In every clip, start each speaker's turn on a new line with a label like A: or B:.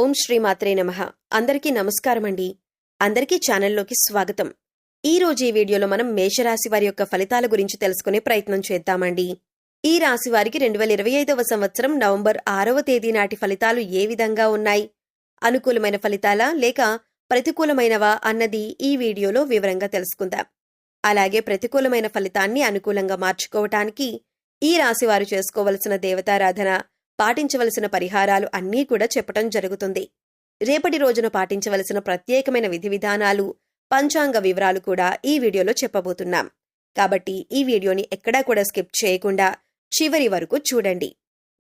A: ఓం శ్రీ మాత్రే నమః. అందరికీ నమస్కారమండి. అందరికీ ఛానల్లోకి స్వాగతం. ఈ రోజు ఈ వీడియోలో మనం మేషరాశి వారి యొక్క ఫలితాల గురించి తెలుసుకునే ప్రయత్నం చేద్దామండి. ఈ రాశి వారికి 2025వ సంవత్సరం నవంబర్ 6వ తేదీ నాటి ఫలితాలు ఏ విధంగా ఉన్నాయి? అనుకూలమైన ఫలితాలా లేక ప్రతికూలమైనవా అన్నది ఈ వీడియోలో వివరంగా తెలుసుకుందాం. అలాగే ప్రతికూలమైన ఫలితాన్ని అనుకూలంగా మార్చుకోవటానికి ఈ రాశి వారు చేసుకోవలసిన దేవతారాధన, పాటించవలసిన పరిహారాలు అన్నీ కూడా చెప్పటం జరుగుతుంది. రేపటి రోజున పాటించవలసిన ప్రత్యేకమైన విధి విధానాలు, పంచాంగ వివరాలు కూడా ఈ వీడియోలో చెప్పబోతున్నాం. కాబట్టి ఈ వీడియోని ఎక్కడా కూడా స్కిప్ చేయకుండా చివరి వరకు చూడండి.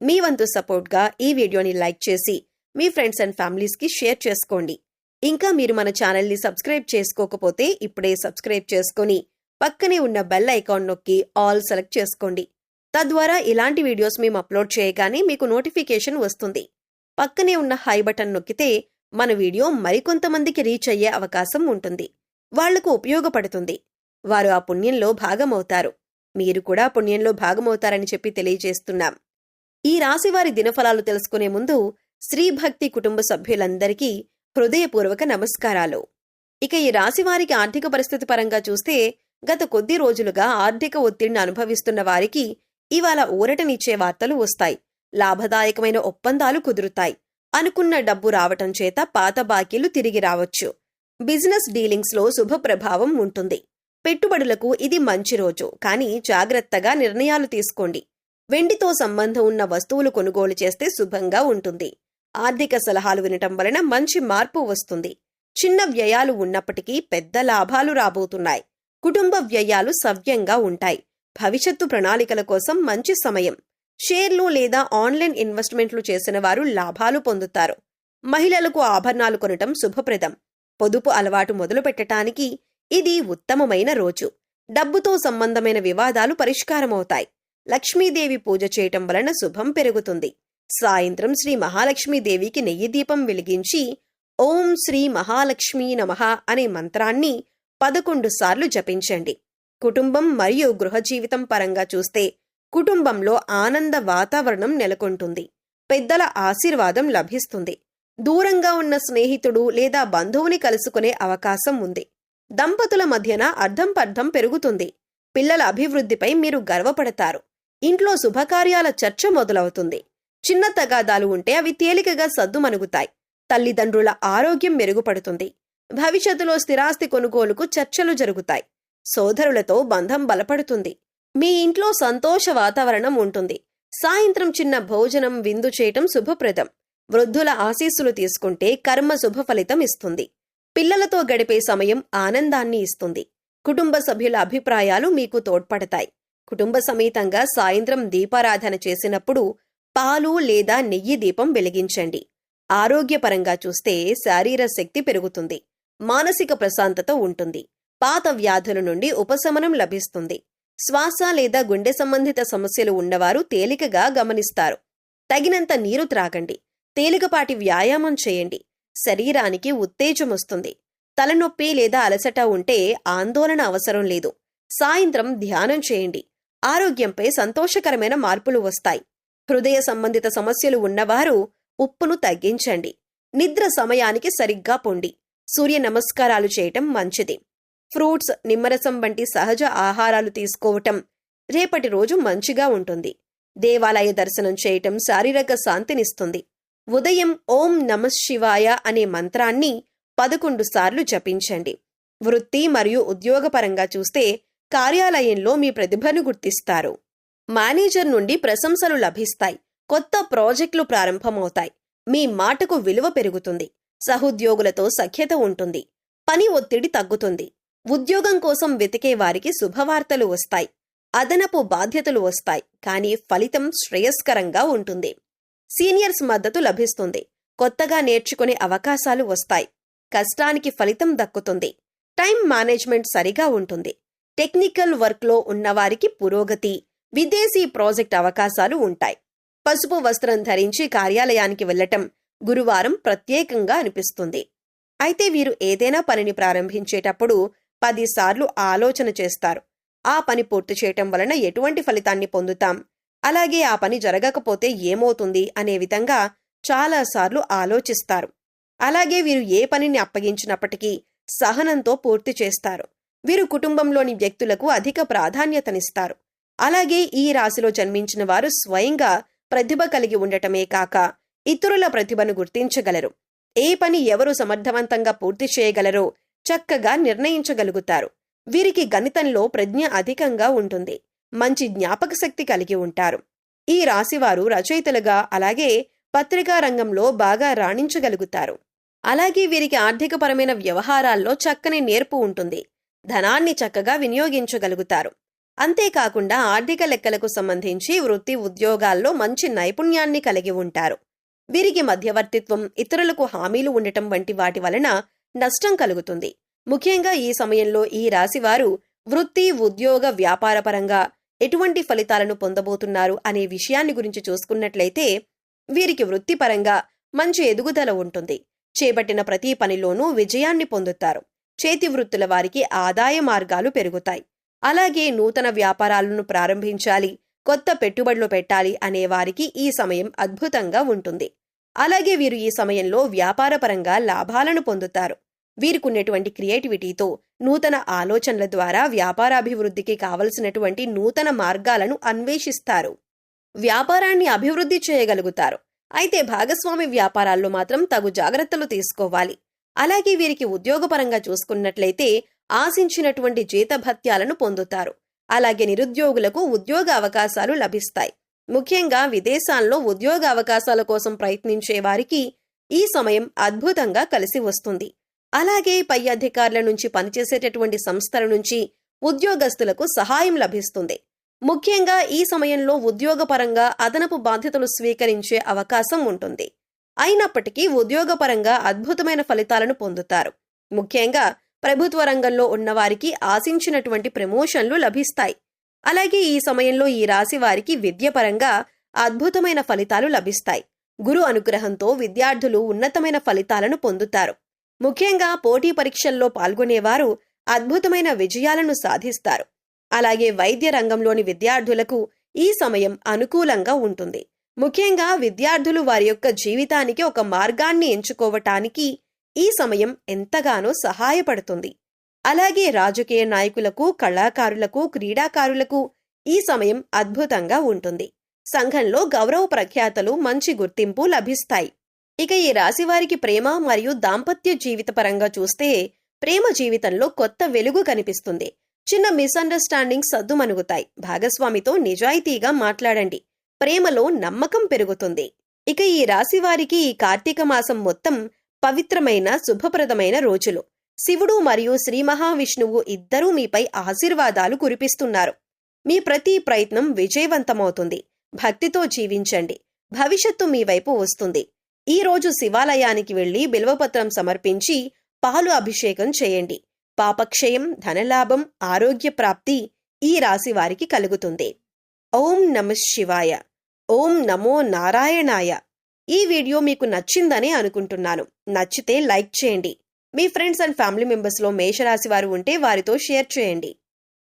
A: మీ వంతు సపోర్ట్గా ఈ వీడియోని లైక్ చేసి మీ ఫ్రెండ్స్ అండ్ ఫ్యామిలీస్కి షేర్ చేసుకోండి. ఇంకా మీరు మన ఛానల్ని సబ్స్క్రైబ్ చేసుకోకపోతే ఇప్పుడే సబ్స్క్రైబ్ చేసుకొని పక్కనే ఉన్న బెల్ ఐకాన్ నొక్కి ఆల్ సెలెక్ట్ చేసుకోండి. తద్వారా ఇలాంటి వీడియోస్ మేము అప్లోడ్ చేయగానే మీకు నోటిఫికేషన్ వస్తుంది. పక్కనే ఉన్న హై బటన్ నొక్కితే మన వీడియో మరికొంతమందికి రీచ్ అయ్యే అవకాశం ఉంటుంది. వాళ్లకు ఉపయోగపడుతుంది. వారు ఆ పుణ్యంలో భాగమవుతారు. మీరు కూడా పుణ్యంలో భాగమవుతారని చెప్పి తెలియజేస్తున్నాం. ఈ రాశివారి దినఫలాలు తెలుసుకునే ముందు శ్రీభక్తి కుటుంబ సభ్యులందరికీ హృదయపూర్వక నమస్కారాలు. ఇక ఈ రాశివారికి ఆర్థిక పరిస్థితి పరంగా చూస్తే గత కొద్ది రోజులుగా ఆర్థిక ఒత్తిడిని అనుభవిస్తున్న వారికి ఇవాళ ఊరటనిచ్చే వార్తలు వస్తాయి. లాభదాయకమైన ఒప్పందాలు కుదురుతాయి. అనుకున్న డబ్బు రావటం చేత పాత బాకీలు తిరిగి రావచ్చు. బిజినెస్ డీలింగ్స్ లో శుభ ప్రభావం ఉంటుంది. పెట్టుబడులకు ఇది మంచి రోజు, కానీ జాగ్రత్తగా నిర్ణయాలు తీసుకోండి. వెండితో సంబంధం ఉన్న వస్తువులు కొనుగోలు చేస్తే శుభంగా ఉంటుంది. ఆర్థిక సలహాలు వినటం వలన మంచి మార్పు వస్తుంది. చిన్న వ్యయాలు ఉన్నప్పటికీ పెద్ద లాభాలు రాబోతున్నాయి. కుటుంబ వ్యయాలు సవ్యంగా ఉంటాయి. భవిష్యత్తు ప్రణాళికల కోసం మంచి సమయం. షేర్లు లేదా ఆన్లైన్ ఇన్వెస్ట్మెంట్లు చేసిన వారు లాభాలు పొందుతారు. మహిళలకు ఆభరణాలు కొనటం శుభప్రదం. పొదుపు అలవాటు మొదలు పెట్టడానికి ఇది ఉత్తమమైన రోజు. డబ్బుతో సంబంధమైన వివాదాలు పరిష్కారమవుతాయి. లక్ష్మీదేవి పూజ చేయటం వలన శుభం పెరుగుతుంది. సాయంత్రం శ్రీ మహాలక్ష్మీదేవికి నెయ్యి దీపం వెలిగించి ఓం శ్రీ మహాలక్ష్మీ నమః అనే మంత్రాన్ని 11 సార్లు జపించండి. కుటుంబం మరియు గృహ జీవితం పరంగా చూస్తే కుటుంబంలో ఆనంద వాతావరణం నెలకొంటుంది. పెద్దల ఆశీర్వాదం లభిస్తుంది. దూరంగా ఉన్న స్నేహితుడు లేదా బంధువుని కలుసుకునే అవకాశం ఉంది. దంపతుల మధ్యన అర్థంపర్థం పెరుగుతుంది. పిల్లల అభివృద్ధిపై మీరు గర్వపడతారు. ఇంట్లో శుభకార్యాల చర్చ మొదలవుతుంది. చిన్న తగాదాలు ఉంటే అవి తేలికగా సద్దుమణుగుతాయి. తల్లిదండ్రుల ఆరోగ్యం మెరుగుపడుతుంది. భవిష్యత్తులో స్థిరాస్తి కొనుగోలుకు చర్చలు జరుగుతాయి. సోదరులతో బంధం బలపడుతుంది. మీ ఇంట్లో సంతోష వాతావరణం ఉంటుంది. సాయంత్రం చిన్న భోజనం, విందు చేయటం శుభప్రదం. వృద్ధుల ఆశీస్సులు తీసుకుంటే కర్మ శుభ ఫలితం ఇస్తుంది. పిల్లలతో గడిపే సమయం ఆనందాన్ని ఇస్తుంది. కుటుంబ సభ్యుల అభిప్రాయాలు మీకు తోడ్పడతాయి. కుటుంబ సమేతంగా సాయంత్రం దీపారాధన చేసినప్పుడు పాలు లేదా నెయ్యి దీపం వెలిగించండి. ఆరోగ్యపరంగా చూస్తే శారీర శక్తి పెరుగుతుంది. మానసిక ప్రశాంతత ఉంటుంది. పాత వ్యాధుల నుండి ఉపశమనం లభిస్తుంది. శ్వాస లేదా గుండె సంబంధిత సమస్యలు ఉన్నవారు తేలికగా గమనిస్తారు. తగినంత నీరు త్రాగండి. తేలికపాటి వ్యాయామం చేయండి. శరీరానికి ఉత్తేజం వస్తుంది. తలనొప్పి లేదా అలసట ఉంటే ఆందోళన అవసరం లేదు. సాయంత్రం ధ్యానం చేయండి. ఆరోగ్యంపై సంతోషకరమైన మార్పులు వస్తాయి. హృదయ సంబంధిత సమస్యలు ఉన్నవారు ఉప్పును తగ్గించండి. నిద్ర సమయానికి సరిగ్గా పొండి. సూర్య నమస్కారాలు చేయటం మంచిది. ఫ్రూట్స్, నిమ్మరసం వంటి సహజ ఆహారాలు తీసుకోవటం రేపటి రోజు మంచిగా ఉంటుంది. దేవాలయ దర్శనం చేయటం శారీరక శాంతినిస్తుంది. ఉదయం ఓం నమః శివాయ అనే మంత్రాన్ని 11 సార్లు జపించండి. వృత్తి మరియు ఉద్యోగపరంగా చూస్తే కార్యాలయంలో మీ ప్రతిభను గుర్తిస్తారు. మేనేజర్ నుండి ప్రశంసలు లభిస్తాయి. కొత్త ప్రాజెక్టులు ప్రారంభమవుతాయి. మీ మాటకు విలువ పెరుగుతుంది. సహోద్యోగులతో సఖ్యత ఉంటుంది. పని ఒత్తిడి తగ్గుతుంది. ఉద్యోగం కోసం వెతికే వారికి శుభవార్తలు వస్తాయి. అదనపు బాధ్యతలు వస్తాయి, కానీ ఫలితం శ్రేయస్కరంగా ఉంటుంది. సీనియర్స్ మద్దతు లభిస్తుంది. కొత్తగా నేర్చుకునే అవకాశాలు వస్తాయి. కష్టానికి ఫలితం దక్కుతుంది. టైం మేనేజ్మెంట్ సరిగా ఉంటుంది. టెక్నికల్ వర్క్లో ఉన్నవారికి పురోగతి, విదేశీ ప్రాజెక్ట్ అవకాశాలు ఉంటాయి. పసుపు వస్త్రం ధరించి కార్యాలయానికి వెళ్లటం గురువారం ప్రత్యేకంగా అనిపిస్తుంది. అయితే వీరు ఏదైనా పనిని ప్రారంభించేటప్పుడు 10 సార్లు ఆలోచన చేస్తారు. ఆ పని పూర్తి చేయటం వలన ఎటువంటి ఫలితాన్ని పొందుతాం, అలాగే ఆ పని జరగకపోతే ఏమవుతుంది అనే విధంగా చాలాసార్లు ఆలోచిస్తారు. అలాగే వీరు ఏ పనిని అప్పగించినప్పటికీ సహనంతో పూర్తి చేస్తారు. వీరు కుటుంబంలోని వ్యక్తులకు అధిక ప్రాధాన్యతనిస్తారు. అలాగే ఈ రాశిలో జన్మించిన వారు స్వయంగా ప్రతిభ కలిగి ఉండటమే కాక ఇతరుల ప్రతిభను గుర్తించగలరు. ఏ పని ఎవరు సమర్థవంతంగా పూర్తి చేయగలరో చక్కగా నిర్ణయించగలుగుతారు. వీరికి గణితంలో ప్రజ్ఞ అధికంగా ఉంటుంది. మంచి జ్ఞాపక శక్తి కలిగి ఉంటారు. ఈ రాశివారు రచయితలుగా అలాగే పత్రికా రంగంలో బాగా రాణించగలుగుతారు. అలాగే వీరికి ఆర్థికపరమైన వ్యవహారాల్లో చక్కని నేర్పు ఉంటుంది. ధనాన్ని చక్కగా వినియోగించగలుగుతారు. అంతేకాకుండా ఆర్థిక లెక్కలకు సంబంధించి వృత్తి ఉద్యోగాల్లో మంచి నైపుణ్యాన్ని కలిగి ఉంటారు. వీరికి మధ్యవర్తిత్వం, ఇతరులకు హామీలు ఉండటం వంటి వాటి వలన నష్టం కలుగుతుంది. ముఖ్యంగా ఈ సమయంలో ఈ రాశివారు వృత్తి, ఉద్యోగ, వ్యాపారపరంగా ఎటువంటి ఫలితాలను పొందబోతున్నారు అనే విషయాన్ని గురించి చూసుకున్నట్లయితే వీరికి వృత్తిపరంగా మంచి ఎదుగుదల ఉంటుంది. చేపట్టిన ప్రతి పనిలోనూ విజయాన్ని పొందుతారు. చేతి వృత్తుల వారికి ఆదాయ మార్గాలు పెరుగుతాయి. అలాగే నూతన వ్యాపారాలను ప్రారంభించాలి, కొత్త పెట్టుబడులు పెట్టాలి అనే వారికి ఈ సమయం అద్భుతంగా ఉంటుంది. అలాగే వీరు ఈ సమయంలో వ్యాపారపరంగా లాభాలను పొందుతారు. వీరికున్నటువంటి క్రియేటివిటీతో నూతన ఆలోచనల ద్వారా వ్యాపారాభివృద్ధికి కావలసినటువంటి నూతన మార్గాలను అన్వేషిస్తారు. వ్యాపారాన్ని అభివృద్ధి చేయగలుగుతారు. అయితే భాగస్వామి వ్యాపారాల్లో మాత్రం తగు జాగ్రత్తలు తీసుకోవాలి. అలాగే వీరికి ఉద్యోగపరంగా చూసుకున్నట్లయితే ఆశించినటువంటి జీతభత్యాలను పొందుతారు. అలాగే నిరుద్యోగులకు ఉద్యోగ అవకాశాలు లభిస్తాయి. ముఖ్యంగా విదేశాల్లో ఉద్యోగ అవకాశాల కోసం ప్రయత్నించే వారికి ఈ సమయం అద్భుతంగా కలిసి వస్తుంది. అలాగే పై అధికారుల నుంచి, పనిచేసేటటువంటి సంస్థల నుంచి ఉద్యోగస్తులకు సహాయం లభిస్తుంది. ముఖ్యంగా ఈ సమయంలో ఉద్యోగపరంగా అదనపు బాధ్యతలు స్వీకరించే అవకాశం ఉంటుంది. అయినప్పటికీ ఉద్యోగపరంగా అద్భుతమైన ఫలితాలను పొందుతారు. ముఖ్యంగా ప్రభుత్వ రంగంలో ఉన్నవారికి ఆశించినటువంటి ప్రమోషన్లు లభిస్తాయి. అలాగే ఈ సమయంలో ఈ రాశి వారికి విద్యపరంగా అద్భుతమైన ఫలితాలు లభిస్తాయి. గురు అనుగ్రహంతో విద్యార్థులు ఉన్నతమైన ఫలితాలను పొందుతారు. ముఖ్యంగా పోటీ పరీక్షల్లో పాల్గొనేవారు అద్భుతమైన విజయాలను సాధిస్తారు. అలాగే వైద్య రంగంలోని విద్యార్థులకు ఈ సమయం అనుకూలంగా ఉంటుంది. ముఖ్యంగా విద్యార్థులు వారి యొక్క జీవితానికి ఒక మార్గాన్ని ఎంచుకోవటానికి ఈ సమయం ఎంతగానో సహాయపడుతుంది. అలాగే రాజకీయ నాయకులకు, కళాకారులకు, క్రీడాకారులకు ఈ సమయం అద్భుతంగా ఉంటుంది. సంఘంలో గౌరవ ప్రఖ్యాతలు, మంచి గుర్తింపు లభిస్తాయి. ఇక ఈ రాశివారికి ప్రేమ మరియు దాంపత్య జీవిత పరంగా చూస్తే ప్రేమ జీవితంలో కొత్త వెలుగు కనిపిస్తుంది. చిన్న మిస్అండర్స్టాండింగ్స్ సద్దుమణుగుతాయి. భాగస్వామితో నిజాయితీగా మాట్లాడండి. ప్రేమలో నమ్మకం పెరుగుతుంది. ఇక ఈ రాశివారికి ఈ కార్తీక మాసం మొత్తం పవిత్రమైన, శుభప్రదమైన రోజులు. శివుడు మరియు శ్రీ మహావిష్ణువు ఇద్దరూ మీపై ఆశీర్వాదాలు కురిపిస్తున్నారు. మీ ప్రతి ప్రయత్నం విజయవంతమవుతుంది. భక్తితో జీవించండి. భవిష్యత్తు మీ వైపు వస్తుంది. ఈ రోజు శివాలయానికి వెళ్లి బిల్వపత్రం సమర్పించి పాలు అభిషేకం చేయండి. పాపక్షయం, ధనలాభం, ఆరోగ్య ప్రాప్తి ఈ రాశి వారికి కలుగుతుంది. ఓం నమః శివాయ. ఓం నమో నారాయణాయ. ఈ వీడియో మీకు నచ్చిందని అనుకుంటున్నాను. నచ్చితే లైక్ చేయండి. మీ ఫ్రెండ్స్ అండ్ ఫ్యామిలీ మెంబర్స్లో మేషరాశి వారు ఉంటే వారితో షేర్ చేయండి.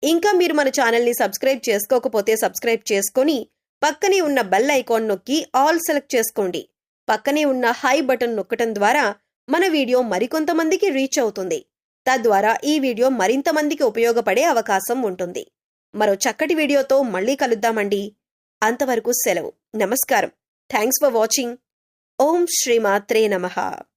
A: ఇంకా మీరు మన ఛానల్ని సబ్స్క్రైబ్ చేసుకోకపోతే సబ్స్క్రైబ్ చేసుకొని పక్కనే ఉన్న బెల్ ఐకాన్ నొక్కి ఆల్ సెలెక్ట్ చేసుకోండి. పక్కనే ఉన్న హై బటన్ నొక్కటం ద్వారా మన వీడియో మరికొంతమందికి రీచ్ అవుతుంది. తద్వారా ఈ వీడియో మరింత మందికి ఉపయోగపడే అవకాశం ఉంటుంది. మరో చక్కటి వీడియోతో మళ్ళీ కలుద్దామండి. అంతవరకు సెలవు. నమస్కారం. Thanks for watching. ఓం శ్రీమాత్రే నమః.